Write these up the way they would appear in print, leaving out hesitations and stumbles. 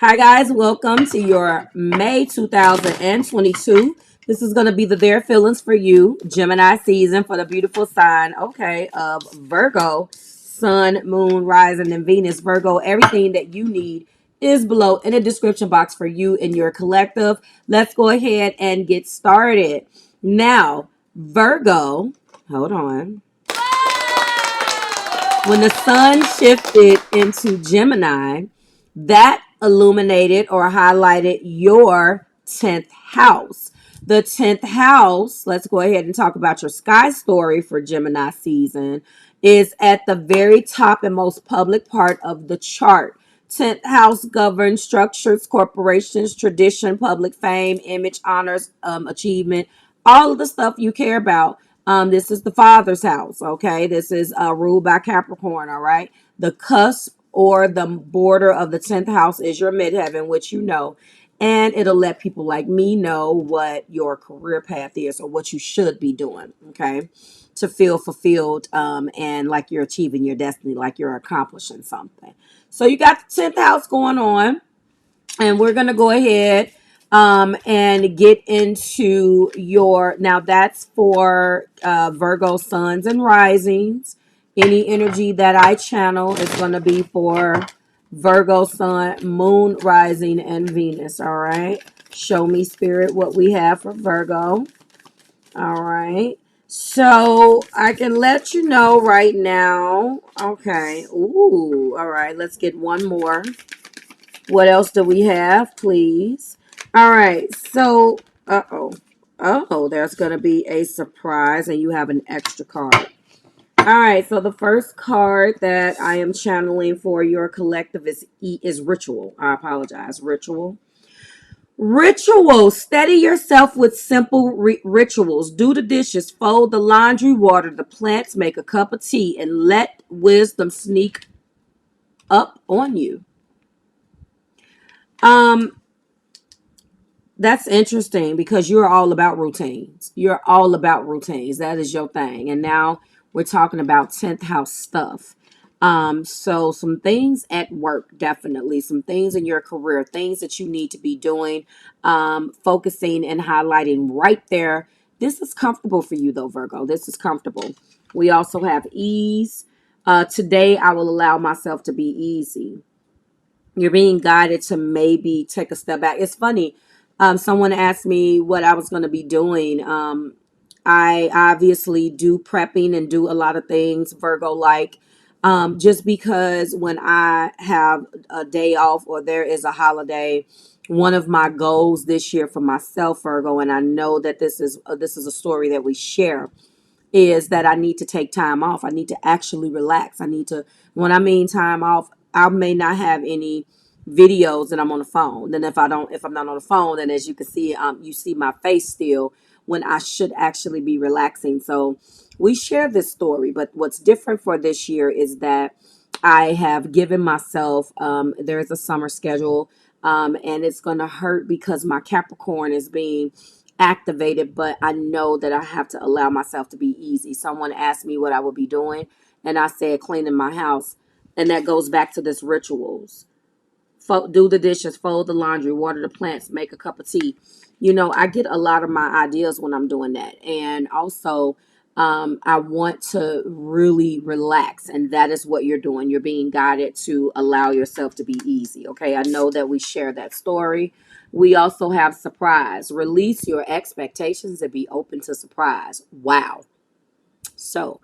Hi guys, welcome to your May 2022. This is going to be the Their Feelings for You Gemini season for the beautiful sign, of Virgo, Sun, Moon, Rising, and Venus. Virgo, everything that you need is below in the description box for you and your collective. Let's go ahead and get started. Now, Virgo, hold on. When the sun shifted into Gemini, that illuminated or highlighted your 10th house. The 10th house, let's go ahead and talk about your sky story for Gemini season, is at the very top and most public part of the chart. 10th house governs structures, corporations, tradition, public fame, image, honors, achievement, all of the stuff you care about. This is the father's house, okay? This is ruled by Capricorn, all right? The cusp or the border of the 10th house is your midheaven, which you know. And it'll let people like me know what your career path is or what you should be doing, okay? To feel fulfilled and like you're achieving your destiny, like you're accomplishing something. So you got the 10th house going on. And we're going to go ahead and get into your, now that's for Virgo suns and risings. Any energy that I channel is going to be for Virgo sun, moon, rising, and Venus. All right. Show me, spirit, what we have for Virgo. All right. So I can let you know right now. Okay. Ooh. All right. Let's get one more. What else do we have, please? All right. So, uh-oh. Oh, there's going to be a surprise, and you have an extra card. All right. So the first card that I am channeling for your collective is ritual. I apologize. Ritual. Ritual. Steady yourself with simple rituals. Do the dishes, fold the laundry, water the plants, make a cup of tea, and let wisdom sneak up on you. That's interesting because you're all about routines. You're all about routines. That is your thing. And now we're talking about 10th house stuff. So some things at work, definitely. Some things in your career, things that you need to be doing, focusing and highlighting right there. This is comfortable for you though, Virgo. This is comfortable. We also have ease. Today I will allow myself to be easy. You're being guided to maybe take a step back. It's funny. Someone asked me what I was going to be doing. I obviously do prepping and do a lot of things Virgo like. Just because when I have a day off or there is a holiday, one of my goals this year for myself, Virgo, and I know that this is a story that we share, is that I need to take time off. I need to actually relax. I need to, when I mean time off, I may not have any videos and I'm on the phone. Then if I'm not on the phone, then as you can see, you see my face still when I should actually be relaxing. So we share this story, but what's different for this year is that I have given myself, there is a summer schedule, and it's going to hurt because my Capricorn is being activated, but I know that I have to allow myself to be easy. Someone asked me what I would be doing, and I said cleaning my house, and that goes back to this rituals. Do the dishes, fold the laundry, water the plants, make a cup of tea. I get a lot of my ideas when I'm doing that, and also I want to really relax, and that is what you're doing. You're being guided to allow yourself to be easy. Okay, I know that we share that story. We also have surprise. Release your expectations and be open to surprise. Wow. So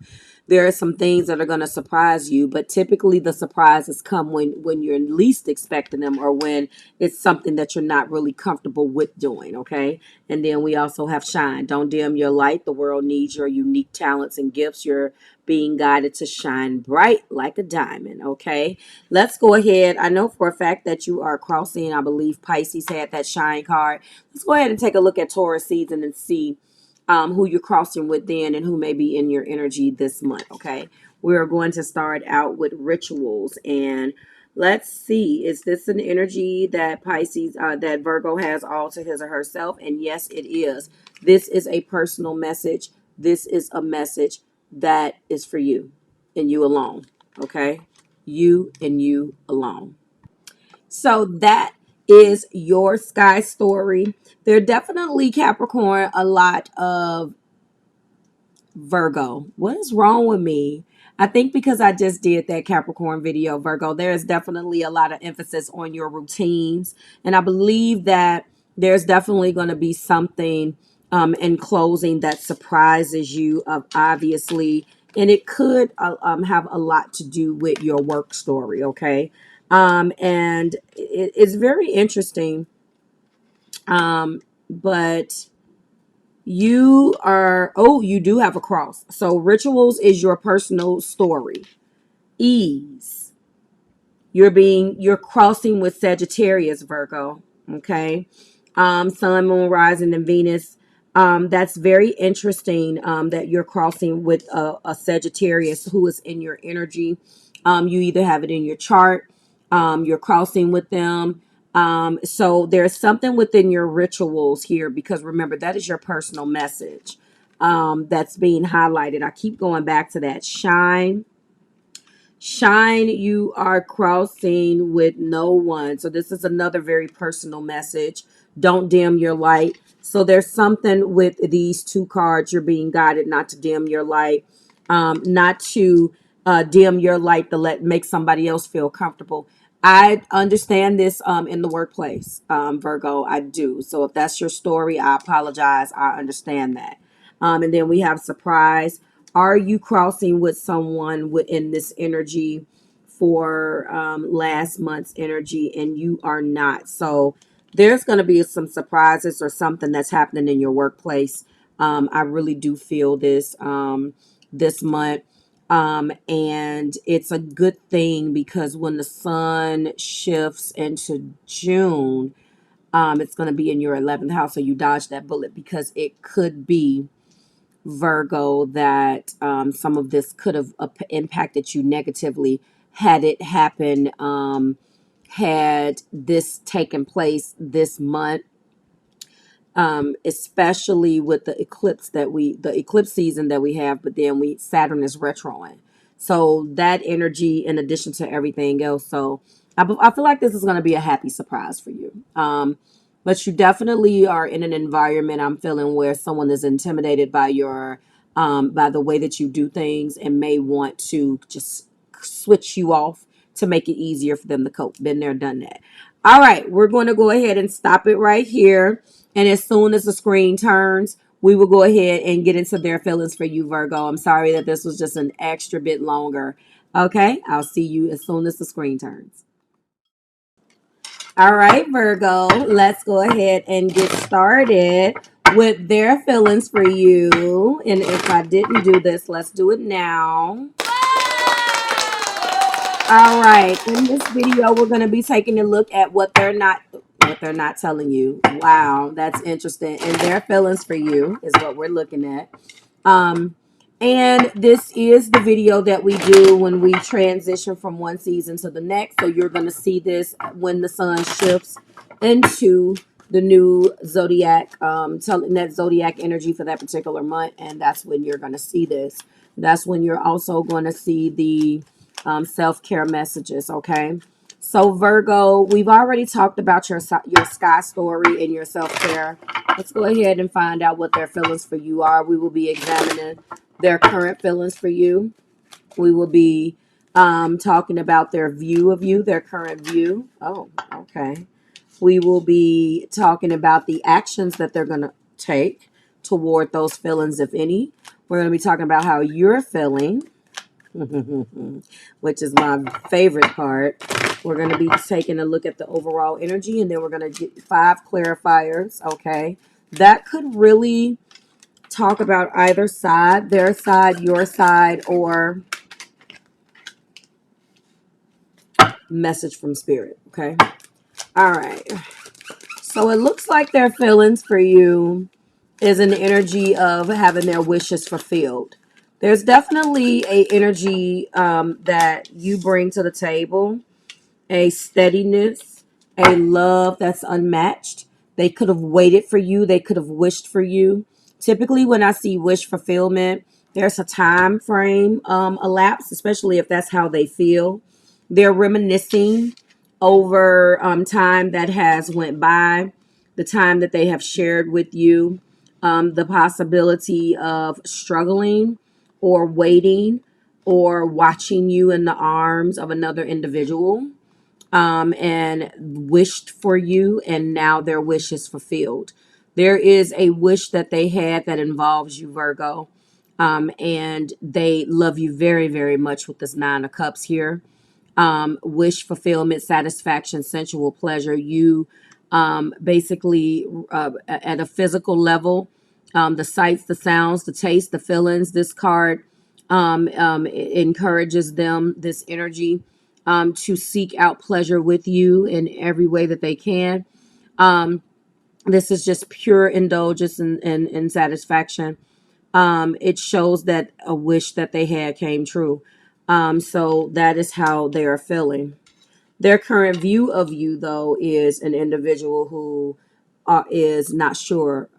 there are some things that are going to surprise you, but typically the surprises come when you're least expecting them or when it's something that you're not really comfortable with doing, okay? And then we also have shine. Don't dim your light. The world needs your unique talents and gifts. You're being guided to shine bright like a diamond, okay? Let's go ahead. I know for a fact that you are crossing, I believe Pisces had that shine card. Let's go ahead and take a look at Taurus season and see who you're crossing with then and who may be in your energy this month, okay? We're going to start out with rituals, and let's see, is this an energy that that Virgo has all to his or herself? And yes, it is. This is a personal message. This is a message that is for you and you alone, okay? You and you alone. So that is your sky story. There definitely, Capricorn, a lot of Virgo. What is wrong with me? I think because I just did that Capricorn video, Virgo, there is definitely a lot of emphasis on your routines. And I believe that there's definitely going to be something in closing that surprises you, obviously. And it could have a lot to do with your work story, okay? And it's very interesting. But you are, oh, you do have a cross. So rituals is your personal story. Ease. You're crossing with Sagittarius, Virgo. Okay. Sun, Moon, Rising, and Venus. That's very interesting that you're crossing with a Sagittarius who is in your energy. You either have it in your chart, you're crossing with them. So there's something within your rituals here, because remember, that is your personal message that's being highlighted. I keep going back to that. Shine, you are crossing with no one. So this is another very personal message. Don't dim your light. So there's something with these two cards. You're being guided not to dim your light, not to dim your light to make somebody else feel comfortable. I understand this in the workplace, Virgo. I do. So if that's your story, I apologize. I understand that. And then we have surprise. Are you crossing with someone within this energy for last month's energy, and you are not? So there's going to be some surprises or something that's happening in your workplace. I really do feel this this month. And it's a good thing, because when the sun shifts into June, it's going to be in your 11th house. So you dodge that bullet, because it could be, Virgo, that some of this could have impacted you negatively had it happened, had this taken place this month, especially with the eclipse season that we have, but then Saturn is retroing. So that energy, in addition to everything else. So I feel like this is going to be a happy surprise for you. But you definitely are in an environment, I'm feeling, where someone is intimidated by by the way that you do things, and may want to just switch you off to make it easier for them to cope. Been there, done that. All right, we're going to go ahead and stop it right here. And as soon as the screen turns, we will go ahead and get into their feelings for you, Virgo. I'm sorry that this was just an extra bit longer. Okay, I'll see you as soon as the screen turns. All right, Virgo, let's go ahead and get started with their feelings for you. And if I didn't do this, let's do it now. All right, in this video, we're going to be taking a look at what they're not telling you. Wow, that's interesting. And their feelings for you is what we're looking at. And this is the video that we do when we transition from one season to the next. So you're going to see this when the sun shifts into the new zodiac, telling that zodiac energy for that particular month. And that's when you're going to see this. That's when you're also going to see the self-care messages. Okay. So Virgo, we've already talked about your sky story and your self-care. Let's go ahead and find out what their feelings for you are. We will be examining their current feelings for you. We will be talking about their view of you, their current view. Oh, okay. We will be talking about the actions that they're going to take toward those feelings, if any. We're going to be talking about how you're feeling, which is my favorite part. We're going to be taking a look at the overall energy, and then we're going to get 5 clarifiers, okay? That could really talk about either side, their side, your side, or message from spirit, okay? All right. So it looks like their feelings for you is an energy of having their wishes fulfilled. There's definitely a energy that you bring to the table, a steadiness, a love that's unmatched. They could have waited for you. They could have wished for you. Typically, when I see wish fulfillment, there's a time frame elapsed, especially if that's how they feel. They're reminiscing over time that has went by, the time that they have shared with you, the possibility of struggling or waiting or watching you in the arms of another individual, and wished for you, and now their wish is fulfilled. There is a wish that they had that involves you, Virgo, and they love you very, very much with this Nine of Cups here. Wish fulfillment, satisfaction, sensual pleasure. You basically, at a physical level, the sights, the sounds, the taste, the feelings. This card it encourages them, this energy, to seek out pleasure with you in every way that they can. Um, this is just pure indulgence and satisfaction. It shows that a wish that they had came true. So that is how they are feeling. Their current view of you, though, is an individual who is not sure.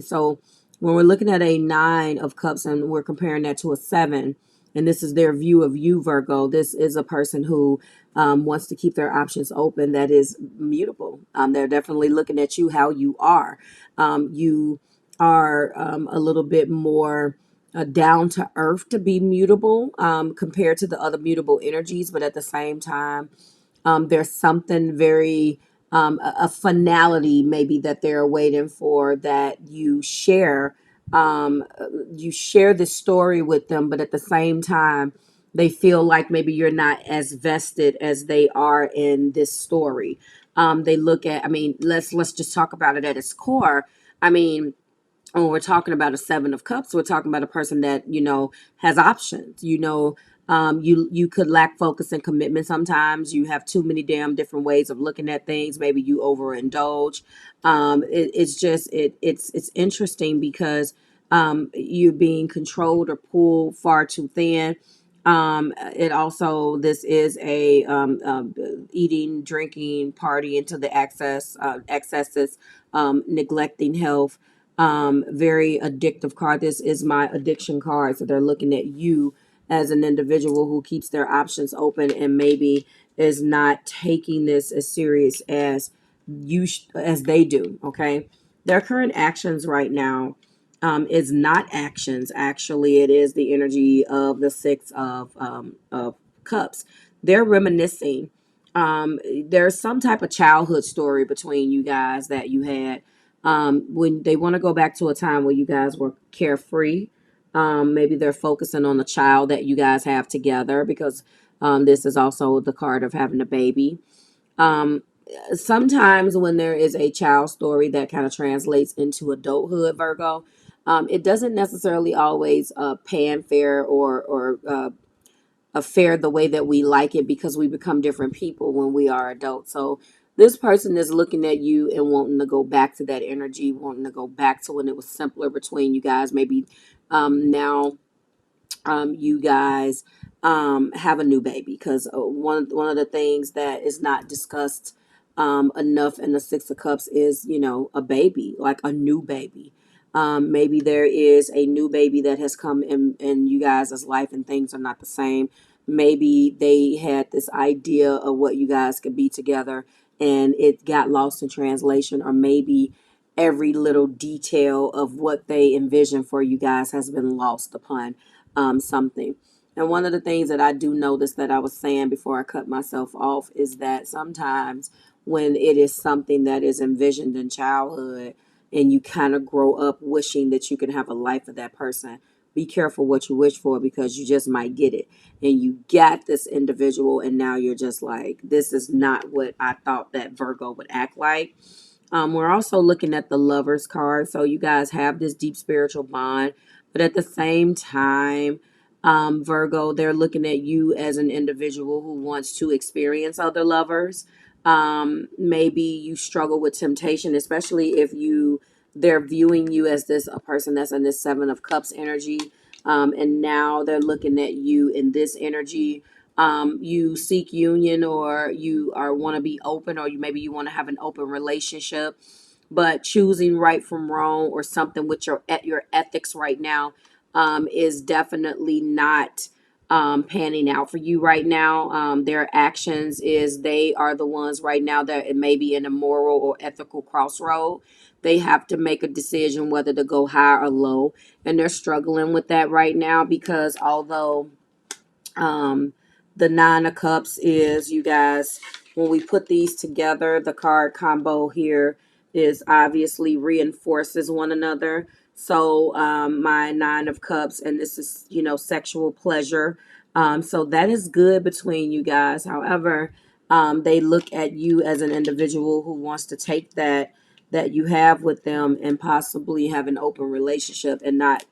So when we're looking at a Nine of Cups and we're comparing that to a seven, and this is their view of you, Virgo, this is a person who wants to keep their options open, that is mutable. They're definitely looking at you how you are. You are a little bit more down to earth to be mutable compared to the other mutable energies, but at the same time, there's something very, a finality maybe that they're waiting for, that you share. You share this story with them, but at the same time, they feel like maybe you're not as vested as they are in this story. They look at, I mean, let's just talk about it at its core. I mean, when we're talking about a Seven of Cups, we're talking about a person that, has options. You could lack focus and commitment sometimes. You have too many damn different ways of looking at things. Maybe you overindulge. It's interesting because you're being controlled or pulled far too thin. It also, this is a eating, drinking, party into the excesses, neglecting health. Very addictive card. This is my addiction card. So they're looking at you as an individual who keeps their options open and maybe is not taking this as serious as as they do. Okay, their current actions right now is not actions. Actually, it is the energy of the Six of Cups. They're reminiscing. There's some type of childhood story between you guys that you had, when they want to go back to a time where you guys were carefree. Maybe they're focusing on the child that you guys have together, because this is also the card of having a baby. Um, Sometimes when there is a child story that kind of translates into adulthood, Virgo, it doesn't necessarily always pan fair or affair the way that we like it, because we become different people when we are adults. So this person is looking at you and wanting to go back to that energy, wanting to go back to when it was simpler between you guys. Maybe now you guys have a new baby, because one of the things that is not discussed enough in the Six of Cups is, a baby, like a new baby. Maybe there is a new baby that has come in you guys' life and things are not the same. Maybe they had this idea of what you guys could be together and it got lost in translation, or maybe every little detail of what they envisioned for you guys has been lost upon something. And one of the things that I do notice that I was saying before I cut myself off is that sometimes when it is something that is envisioned in childhood and you kind of grow up wishing that you can have a life of that person, be careful what you wish for, because you just might get it. And you got this individual and now you're just like, this is not what I thought that Virgo would act like. We're also looking at the Lovers card. So you guys have this deep spiritual bond, but at the same time, Virgo, they're looking at you as an individual who wants to experience other lovers. Maybe you struggle with temptation, especially if they're viewing you as this a person that's in this Seven of Cups energy, and now they're looking at you in this energy. You seek union, or you are want to be open, or maybe you want to have an open relationship, but choosing right from wrong or something with your ethics right now is definitely not panning out for you right now. Their actions is they are the ones right now that it may be in a moral or ethical crossroad. They have to make a decision whether to go high or low, and they're struggling with that right now because although um, the Nine of Cups is, you guys, when we put these together, the card combo here is obviously reinforces one another. So my Nine of Cups, and this is, you know, sexual pleasure. So that is good between you guys. However, they look at you as an individual who wants to take that you have with them and possibly have an open relationship and not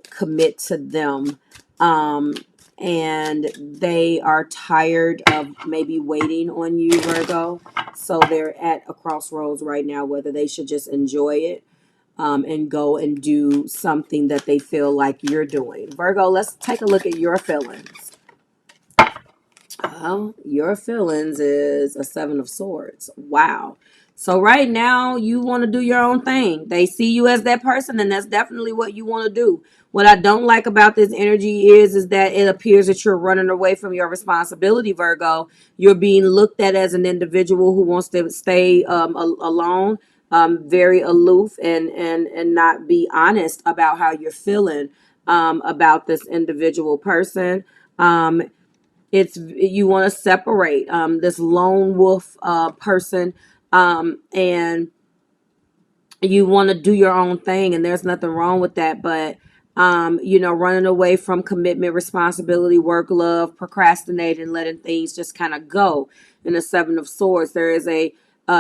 commit to them. Um, and they are tired of maybe waiting on you, Virgo. So they're at a crossroads right now, whether they should just enjoy it and go and do something that they feel like you're doing. Virgo, let's take a look at your feelings. Your feelings is a Seven of Swords. Wow. So right now you want to do your own thing. They see you as that person, and that's definitely what you want to do. What I don't like about this energy is that it appears that you're running away from your responsibility, Virgo. You're being looked at as an individual who wants to stay alone, very aloof, and not be honest about how you're feeling about this individual person. It's you want to separate this lone wolf person, and you want to do your own thing, and there's nothing wrong with that. But you know, running away from commitment, responsibility, work, love, procrastinating, letting things just kind of go. In the Seven of Swords, there is a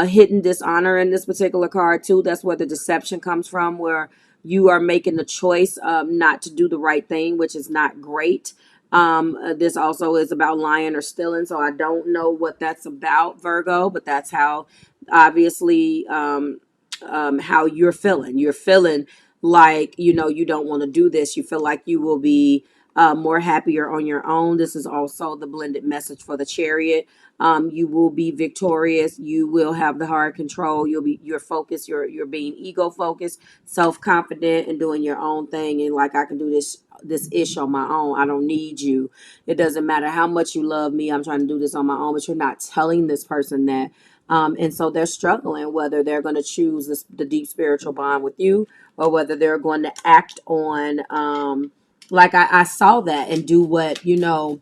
hidden dishonor in this particular card too. That's where the deception comes from, where you are making the choice not to do the right thing, which is not great. This also is about lying or stealing, so I don't know what that's about, Virgo, but that's how obviously how you're feeling. You're feeling like, you know, you don't want to do this. You feel like you will be more happier on your own. This is also the blended message for the Chariot. You will be victorious. You will have the hard control. You're focused. You're being ego focused, self confident, and doing your own thing. And like, I can do this ish on my own. I don't need you. It doesn't matter how much you love me. I'm trying to do this on my own. But you're not telling this person that. And so they're struggling whether they're going to choose the deep spiritual bond with you, or whether they're going to act on like I saw that and do what, you know,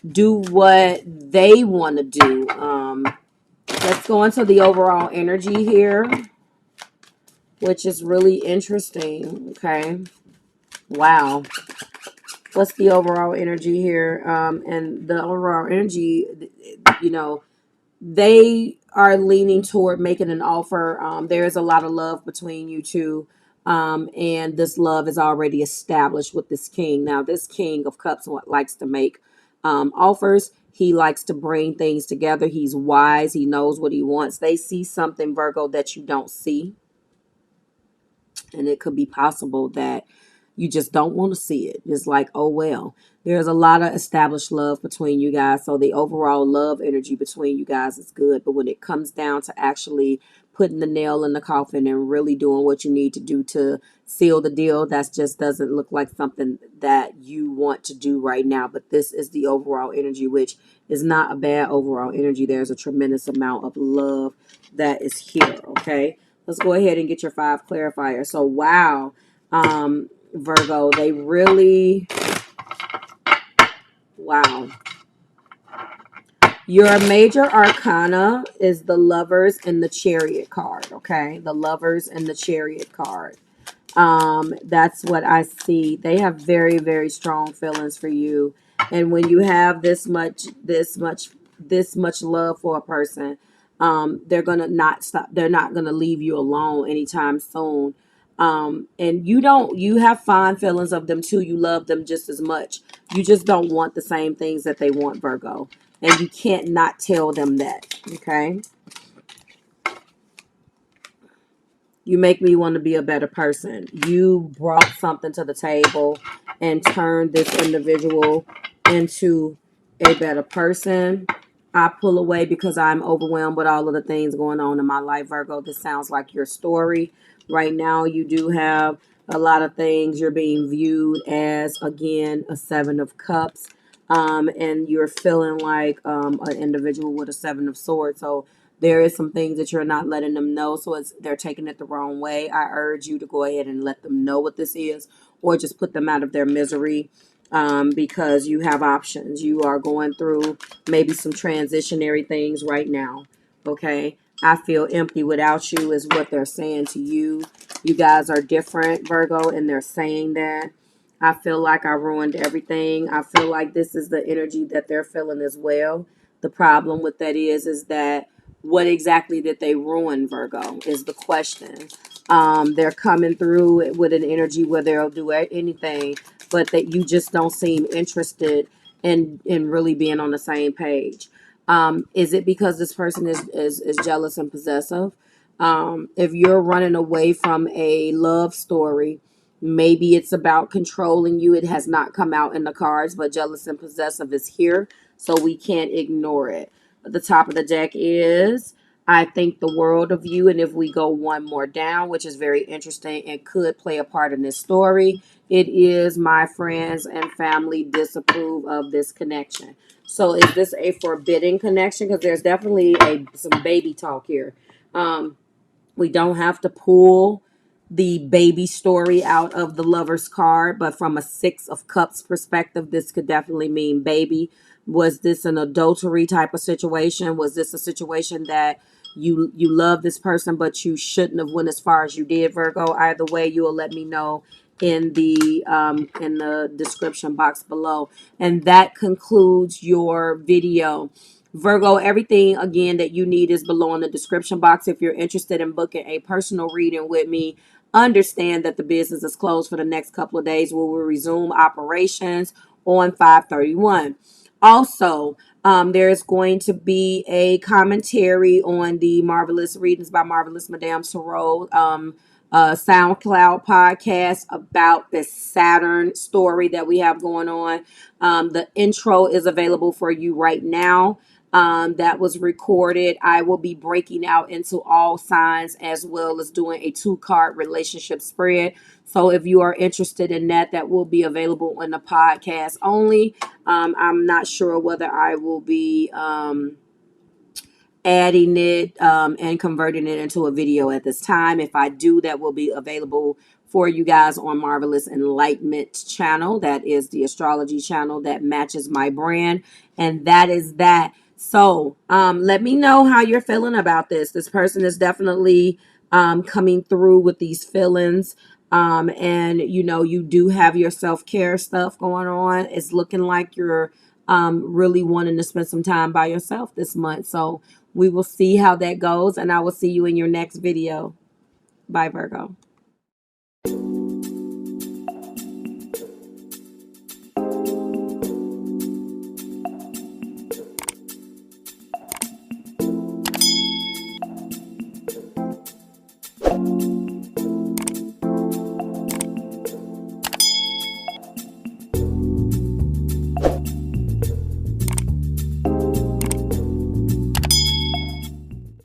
do what they want to do. Let's go into the overall energy here, which is really interesting. Okay. Wow. What's the overall energy here? And the overall energy, you know, they are leaning toward making an offer. There is a lot of love between you two. And this love is already established with this king. Now, this King of Cups likes to make offers. He likes to bring things together. He's wise. He knows what he wants. They see something, Virgo, that you don't see. And it could be possible that you just don't want to see it. It's like, oh, well, there's a lot of established love between you guys. So the overall love energy between you guys is good. But when it comes down to actually putting the nail in the coffin and really doing what you need to do to seal the deal, that just doesn't look like something that you want to do right now. But this is the overall energy, which is not a bad overall energy. There's a tremendous amount of love that is here. Okay. Let's go ahead and get your 5 clarifiers. So, wow, Virgo, they really, wow. Your major arcana is the Lovers and the Chariot card, okay? The Lovers and the Chariot card. That's what I see. They have very, very strong feelings for you. And when you have this much love for a person, they're gonna not stop. They're not gonna leave you alone anytime soon. And you have fond feelings of them too. You love them just as much. You just don't want the same things that they want, Virgo. And you can't not tell them that. Okay. You make me want to be a better person. You brought something to the table and turned this individual into a better person. I pull away because I'm overwhelmed with all of the things going on in my life, Virgo. This sounds like your story. Right now, you do have A lot of things you're being viewed as, again, a Seven of Cups. And you're feeling like an individual with a Seven of Swords. So there is some things that you're not letting them know. So they're taking it the wrong way. I urge you to go ahead and let them know what this is, or just put them out of their misery, because you have options. You are going through maybe some transitionary things right now. Okay. I feel empty without you is what they're saying to you. You guys are different, Virgo, and they're saying that. I feel like I ruined everything. I feel like this is the energy that they're feeling as well. The problem with that is that what exactly did they ruin, Virgo, is the question. They're coming through with an energy where they'll do anything, but that you just don't seem interested in really being on the same page. Is it because this person is jealous and possessive? If you're running away from a love story, maybe it's about controlling you. It has not come out in the cards, but jealous and possessive is here, so we can't ignore it. At the top of the deck is I think the world of you. And if we go one more down, which is very interesting and could play a part in this story, it is my friends and family disapprove of this connection. So is this a forbidden connection? Because there's definitely some baby talk here. We don't have to pull the baby story out of the Lover's card, but from a Six of Cups perspective, this could definitely mean baby. Was this an adultery type of situation? Was this a situation that you love this person, but you shouldn't have went as far as you did, Virgo? Either way, you will let me know in the description box below. And that concludes your video, Virgo. Everything again that you need is below in the description box. If you're interested in booking a personal reading with me, understand that the business is closed for the next couple of days. We will resume operations on 5/31. Also, there's going to be a commentary on the Marvelous Readings by Marvelous Madame Tarot SoundCloud podcast about the Saturn story that we have going on. The intro is available for you right now. That was recorded. I will be breaking out into all signs as well as doing a 2-card relationship spread. So if you are interested in that, that will be available in the podcast only. I'm not sure whether I will be adding it and converting it into a video at this time. If I do, that will be available for you guys on Marvelous Enlightenment channel. That is the astrology channel that matches my brand. And that is that. So let me know how you're feeling about this. This person is definitely coming through with these feelings. And you do have your self-care stuff going on. It's looking like you're really wanting to spend some time by yourself this month. So we will see how that goes, and I will see you in your next video. Bye, Virgo.